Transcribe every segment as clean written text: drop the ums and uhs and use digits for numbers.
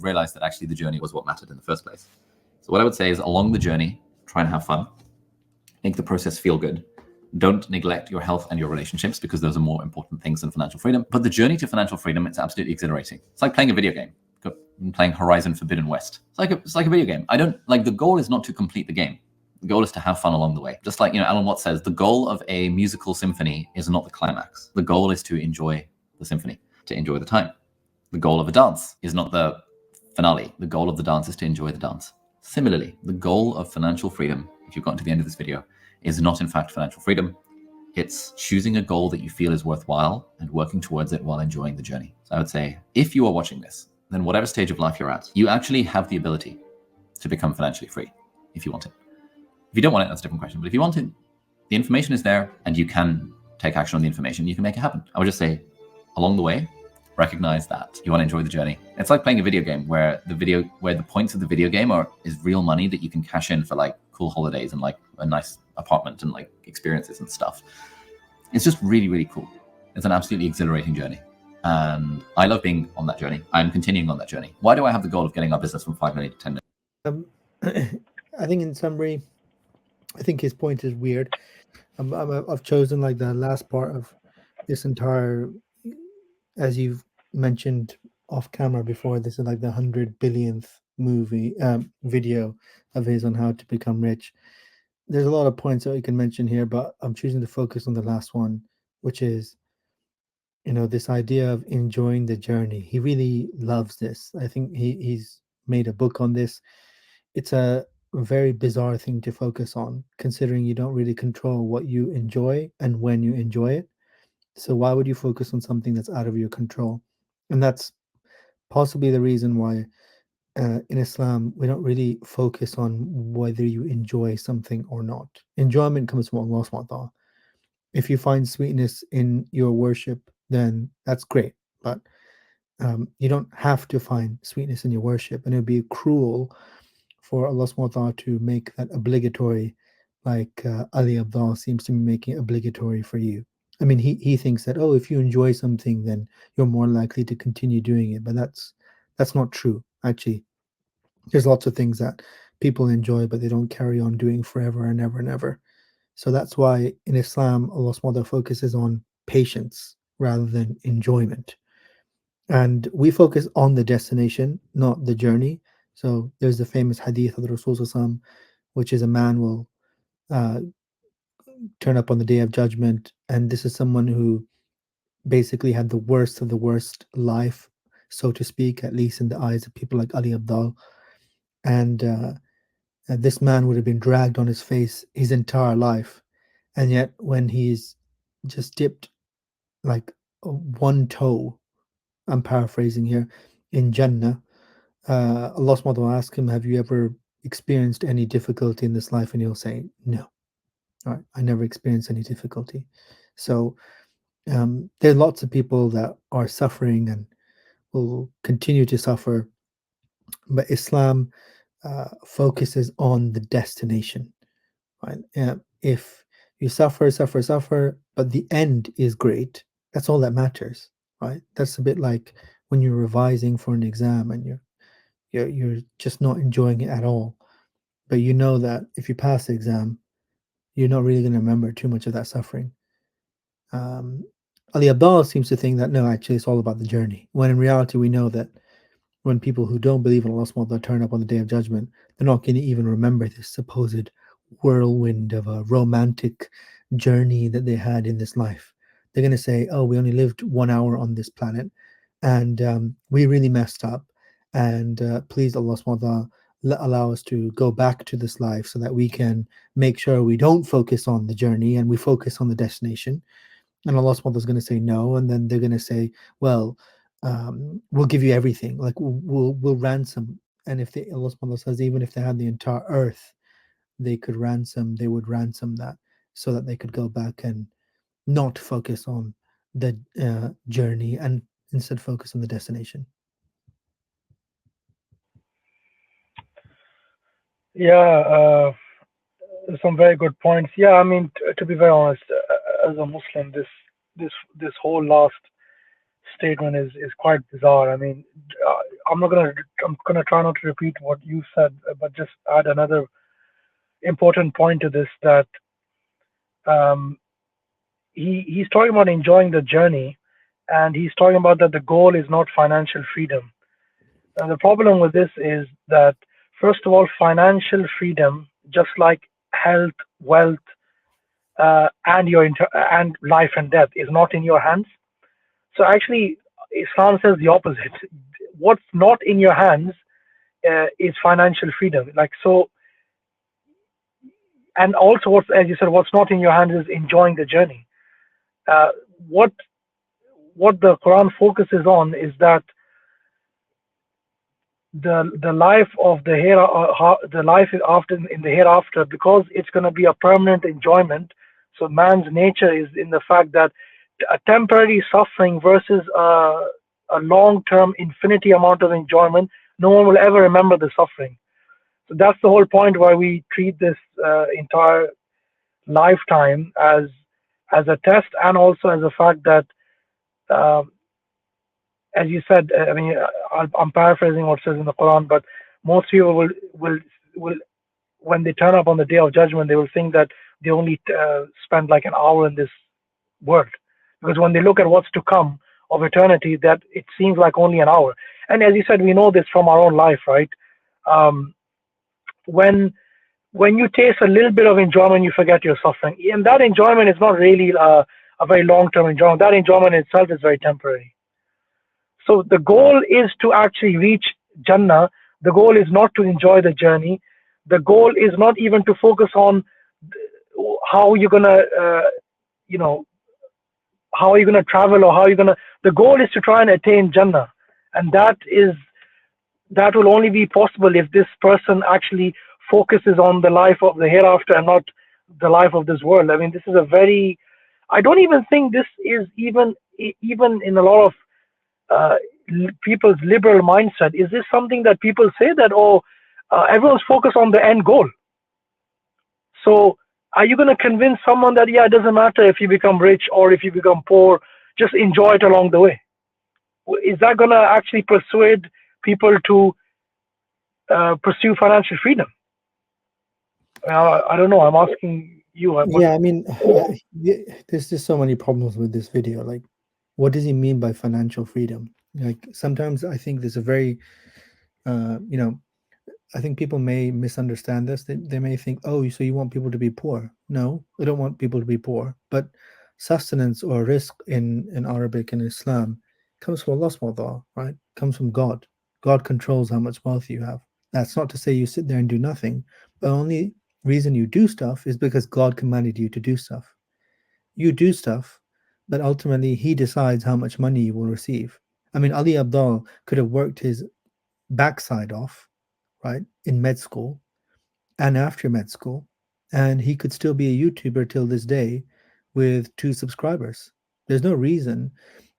realized that actually the journey was what mattered in the first place. So what I would say is, along the journey, try and have fun, make the process feel good. Don't neglect your health and your relationships, because those are more important things than financial freedom. But the journey to financial freedom, it's absolutely exhilarating. It's like playing a video game. Playing Horizon Forbidden West. It's like a video game. The goal is not to complete the game. The goal is to have fun along the way. Just like, Alan Watts says, the goal of a musical symphony is not the climax. The goal is to enjoy the symphony, to enjoy the time. The goal of a dance is not the finale. The goal of the dance is to enjoy the dance. Similarly, the goal of financial freedom, if you've gotten to the end of this video, is not in fact financial freedom. It's choosing a goal that you feel is worthwhile and working towards it while enjoying the journey. So I would say, if you are watching this, then whatever stage of life you're at, you actually have the ability to become financially free if you want it. If you don't want it, that's a different question. But if you want it, the information is there and you can take action on the information. You can make it happen. I would just say, along the way, recognize that you want to enjoy the journey. It's like playing a video game where the points of the video game is real money that you can cash in for like cool holidays and like a nice apartment and like experiences and stuff. It's just really, really cool. It's an absolutely exhilarating journey. And I love being on that journey. I'm continuing on that journey. Why do I have the goal of getting our business from 5 million to 10 million? I think in summary, I think his point is weird. I've chosen like the last part of this entire, as you've mentioned off camera before, this is like the 100 billionth video of his on how to become rich. There's a lot of points that we can mention here, but I'm choosing to focus on the last one, which is, this idea of enjoying the journey. He really loves this. I think he's made a book on this. It's a very bizarre thing to focus on, considering you don't really control what you enjoy and when you enjoy it. So why would you focus on something that's out of your control? And that's possibly the reason why in Islam, we don't really focus on whether you enjoy something or not. Enjoyment comes from Allah subhanahu wa ta'ala. If you find sweetness in your worship, then that's great. But you don't have to find sweetness in your worship. And it would be cruel for Allah subhanahu wa ta'ala to make that obligatory, like Ali Abdal seems to be making obligatory for you. I mean, he thinks that, if you enjoy something, then you're more likely to continue doing it. But that's not true, actually. There's lots of things that people enjoy, but they don't carry on doing forever and ever and ever. So that's why in Islam, Allah subhanahu wa ta'ala focuses on patience rather than enjoyment. And we focus on the destination, not the journey. So there's the famous hadith of the Rasul, which is a man will turn up on the day of judgment. And this is someone who basically had the worst of the worst life, so to speak, at least in the eyes of people like Ali Abdal. And this man would have been dragged on his face his entire life. And yet when he's just dipped like one toe, I'm paraphrasing here, in Jannah, Allah subhanahu wa ta'ala ask him, have you ever experienced any difficulty in this life? And he'll say, no. All right, I never experienced any difficulty. So there are lots of people that are suffering and will continue to suffer. But Islam focuses on the destination. Right? If you suffer, but the end is great, that's all that matters. Right? That's a bit like when you're revising for an exam and you're just not enjoying it at all. But you know that if you pass the exam, you're not really going to remember too much of that suffering. Ali Abdal seems to think that, no, actually, it's all about the journey. When in reality, we know that when people who don't believe in Allah subhanahu wa ta'ala turn up on the Day of Judgment, they're not going to even remember this supposed whirlwind of a romantic journey that they had in this life. They're going to say, we only lived 1 hour on this planet, and we really messed up. And please, Allah subhanahu wa ta'ala, allow us to go back to this life so that we can make sure we don't focus on the journey and we focus on the destination. And Allah subhanahu wa ta'ala is going to say no, and then they're going to say, well, we'll give you everything, like we'll ransom. And if Allah subhanahu wa ta'ala says, even if they had the entire earth, they would ransom that so that they could go back and not focus on the journey and instead focus on the destination. Yeah, some very good points. Yeah, I mean, to be very honest, as a Muslim, this whole last statement is quite bizarre. I mean, I'm gonna try not to repeat what you said, but just add another important point to this, that um, he's talking about enjoying the journey, and he's talking about that the goal is not financial freedom. And the problem with this is that, first of all, financial freedom, just like health, wealth, and life and death, is not in your hands. So actually, Islam says the opposite. What's not in your hands is financial freedom. Like so, and also, as you said, what's not in your hands is enjoying the journey. Uh, what what the Quran focuses on is that the life of the life after in the hereafter, because it's going to be a permanent enjoyment. So man's nature is in the fact that a temporary suffering versus a long-term infinity amount of enjoyment, no one will ever remember the suffering. So that's the whole point why we treat this entire lifetime as a test, and also as a fact that, uh, as you said, I mean, I'm paraphrasing what says in the Quran, but most people will when they turn up on the day of judgment, they will think that they only spend like an hour in this world, because when they look at what's to come of eternity, that it seems like only an hour. And as you said, we know this from our own life, right? Um, when you taste a little bit of enjoyment, you forget your suffering, and that enjoyment is not really a very long-term enjoyment. That enjoyment itself is very temporary. So the goal is to actually reach Jannah. The goal is not to enjoy the journey. The goal is not even to focus on how you're gonna, you know, how are you gonna travel, or how are you gonna. The goal is to try and attain Jannah, and that will only be possible if this person actually focuses on the life of the hereafter and not the life of this world. I mean, this is a very. I don't even think this is even in a lot of uh, people's liberal mindset. Is this something that people say that, oh, everyone's focused on the end goal? So are you going to convince someone that, yeah, it doesn't matter if you become rich or if you become poor, just enjoy it along the way? Is that going to actually persuade people to pursue financial freedom? I don't know. I'm asking you. Yeah, I mean, there's just so many problems with this video. Like, what does he mean by financial freedom? Like, sometimes I think there's a very, you know, I think people may misunderstand this. They may think, oh, so you want people to be poor? No, we don't want people to be poor. But sustenance or rizq in Arabic and Islam comes from Allah subhanahu wa ta'ala, right? Comes from God. God controls how much wealth you have. That's not to say you sit there and do nothing. The only reason you do stuff is because God commanded you to do stuff. You do stuff, but ultimately He decides how much money you will receive. I mean, Ali Abdal could have worked his backside off, right, in med school and after med school, and he could still be a YouTuber till this day with 2 subscribers. There's no reason.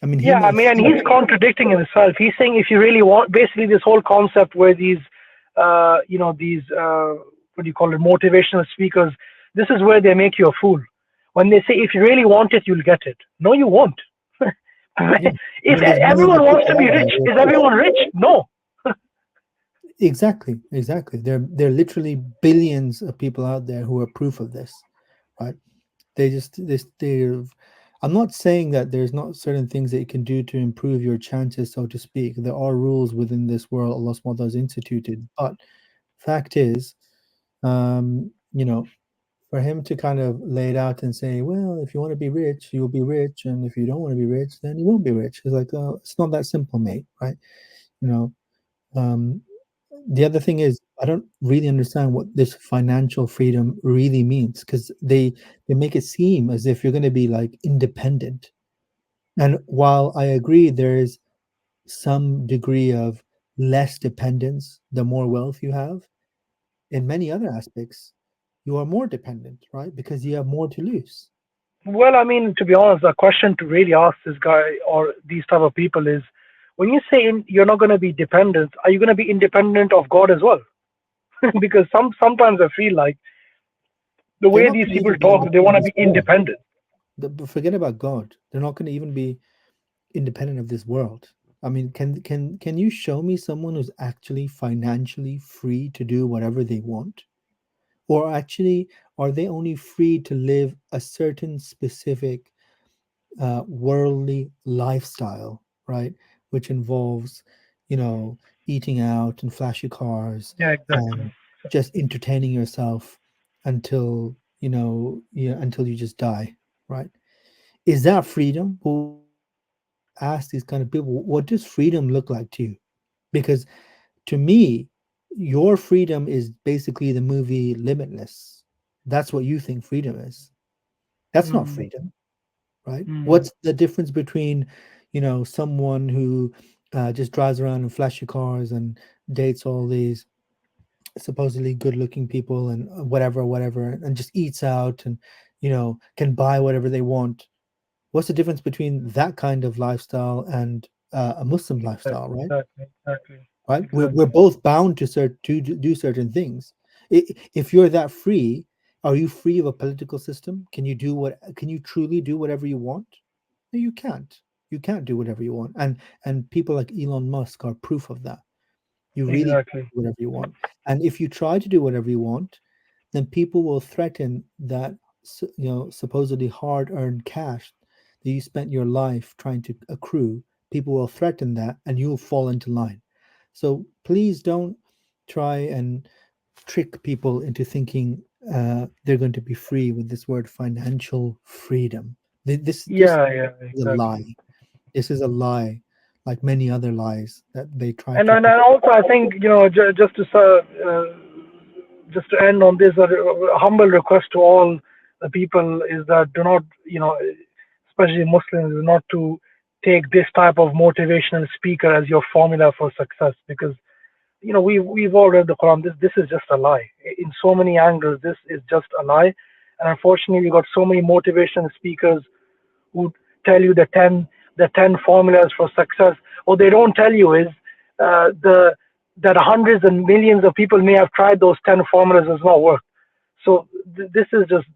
I mean, he Yeah, I may mean, and he's contradicting himself. He's saying if you really want, basically, this whole concept where these, these, what do you call it, motivational speakers, this is where they make you a fool. When they say, if you really want it, you'll get it. No, you won't. Yeah. If there's everyone millions of wants to be people out rich, there is everyone rich? No. Exactly. There are literally billions of people out there who are proof of this, right? They're. I'm not saying that there's not certain things that you can do to improve your chances, so to speak. There are rules within this world Allah subhanahu wa ta'ala has instituted, but fact is, you know, for him to kind of lay it out and say, well, if you want to be rich, you'll be rich, and if you don't want to be rich, then you won't be rich. It's like, it's not that simple, mate, right? You know, the other thing is, I don't really understand what this financial freedom really means, because they make it seem as if you're going to be like independent. And while I agree there is some degree of less dependence the more wealth you have, in many other aspects you are more dependent, right? Because you have more to lose. Well, I mean, to be honest, the question to really ask this guy or these type of people is, when you say you're not going to be dependent, are you going to be independent of God as well? Because sometimes I feel like the They're way not these going to people even be talk, they independent want of to this be world. independent. But forget about God. They're not going to even be independent of this world. I mean, can you show me someone who's actually financially free to do whatever they want? Or actually, are they only free to live a certain specific worldly lifestyle, right? Which involves, eating out and flashy cars Yeah, exactly. and just entertaining yourself until, until you just die, right? Is that freedom? Well, ask these kind of people, what does freedom look like to you? Because to me, your freedom is basically the movie Limitless. That's what you think freedom is. That's not Mm, freedom, right? mm, What's the difference between, someone who just drives around in flashy cars and dates all these supposedly good-looking people and whatever, and just eats out and can buy whatever they want? What's the difference between that kind of lifestyle and a Muslim lifestyle, right? Right? We're exactly. both bound to do certain things. If you're that free, are you free of a political system? Can you truly do whatever you want? No, you can't. You can't do whatever you want. And people like Elon Musk are proof of that. You really can't Exactly. do whatever you want. And if you try to do whatever you want, then people will threaten that supposedly hard-earned cash that you spent your life trying to accrue. People will threaten that, and you'll fall into line. So please don't try and trick people into thinking they're going to be free with this word financial freedom. This Yeah, yeah, is a exactly. lie. This is a lie, like many other lies that they try And to. and also I think just to end on this, a humble request to all the people is that do not, especially Muslims, not to take this type of motivational speaker as your formula for success, because we've all read the Quran. This is just a lie in so many angles. This is just a lie, and unfortunately, we got so many motivational speakers who tell you the ten formulas for success. What they don't tell you is the that hundreds and millions of people may have tried those 10 formulas, has not worked. So this is just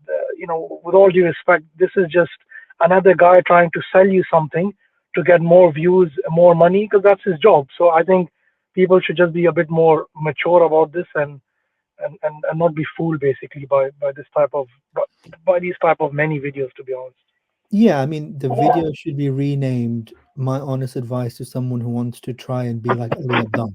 with all due respect, this is just another guy trying to sell you something to get more views, more money, because that's his job. So I think people should just be a bit more mature about this, and not be fooled basically by this type of by these type of many videos, to be honest. Yeah, I mean, the video should be renamed "My Honest Advice to Someone Who Wants to Try and Be Like Ali Abdal."